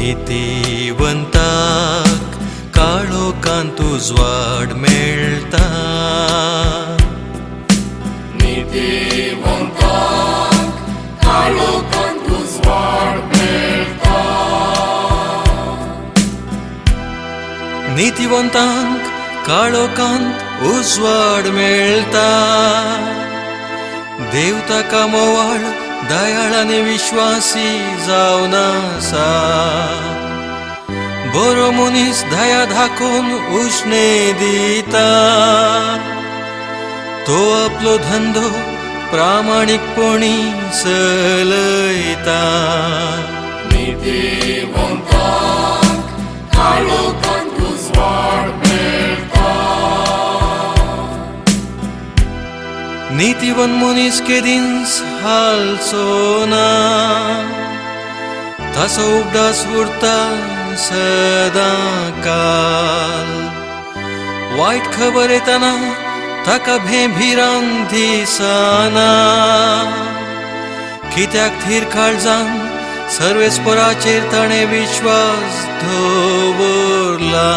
नीतिवंताक काळोखांत उजवाड मेळटा नीतिवंताक काळोखांत उजवाड मेळटा नीतिवंतांक काळोखांत उजवाड मेळटा देव ताका मोवाळ दयाळ आनी विश्वासी जावन आसा बरो मनीस दया दाखोवन उश्णे दिता तो आपलो धंदो प्रामाणिकपणी चलयता नीतिवंताक काळोखांत उजवाड मेळटा नीतिवन मनीस केदींच हालचो ना ताचो उगडास उरता सदां काल वायट खबर येताना ताका भेंभिरांत दिसना कित्याक थीर काळजान सर्वेस्पराचेर ताणें विश्वास दवरला